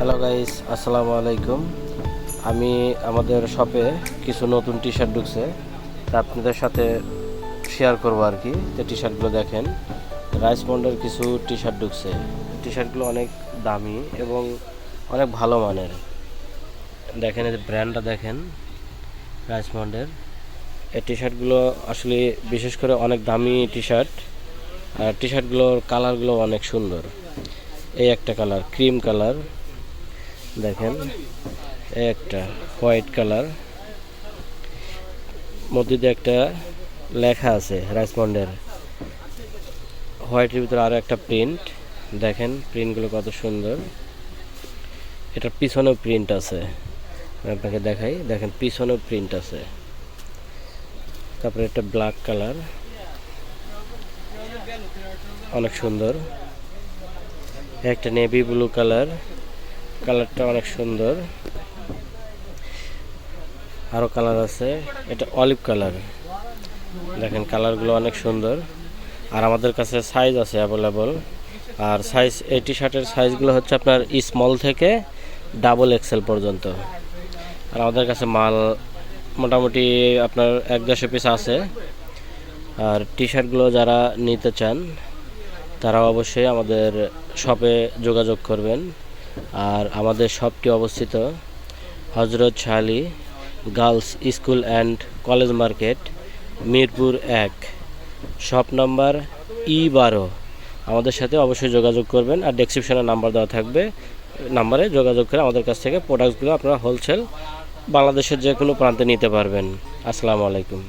Hello guys, আসসালামু আলাইকুম। আমি আমাদের শপে কিছু নতুন টি শার্ট ঢুকছে, তা আপনাদের সাথে শেয়ার করবো আর কি। তো টি শার্টগুলো দেখেন, রাইসমন্ডের কিছু টি শার্ট ঢুকছে। টি শার্টগুলো অনেক দামি এবং অনেক ভালো মানের। দেখেন, এই ব্র্যান্ডটা দেখেন, রাইসমন্ডের। এই টি শার্টগুলো আসলে বিশেষ করে অনেক দামি টি শার্ট, আর টি শার্টগুলোর কালারগুলো অনেক সুন্দর। এই একটা কালার ক্রিম কালার, দেখেন একটা হোয়াইট কালার, মধ্যে দিয়ে একটা লেখা আছে রাইসমন্ডের। হোয়াইটের ভিতরে আরও একটা প্রিন্ট, দেখেন প্রিন্টগুলো কত সুন্দর। এটার পিছনেও প্রিন্ট আছে, আপনাকে দেখাই, দেখেন পিছনেও প্রিন্ট আছে। তারপরে একটা ব্ল্যাক কালার, অনেক সুন্দর। একটা নেভি ব্লু কালার, কালারটা অনেক সুন্দর। আরও কালার আছে, এটা অলিভ কালার, দেখেন কালারগুলো অনেক সুন্দর। আর আমাদের কাছে সাইজ আছে অ্যাভেলেবল। আর সাইজ, এই টি শার্টের সাইজগুলো হচ্ছে আপনার স্মল থেকে ডাবল এক্সেল পর্যন্ত। আর আমাদের কাছে মাল মোটামুটি আপনার 1-1.5 পিস আছে। আর টি শার্টগুলো যারা নিতে চান তারা অবশ্যই আমাদের শপে যোগাযোগ করবেন। আর আমাদের শপটি অবস্থিত হজরত Shah girls school and college market, Mirpur 1, shop number E12। আমাদের সাথে অবশ্যই যোগাযোগ করবেন। আর ডেসক্রিপশনে নাম্বার দেওয়া থাকবে, নাম্বারে যোগাযোগ করে আমাদের কাছ থেকে প্রোডাক্টসগুলো আপনারা হোলসেল বাংলাদেশের যে কোনো প্রান্তে নিতে পারবেন। আসসালামু আলাইকুম।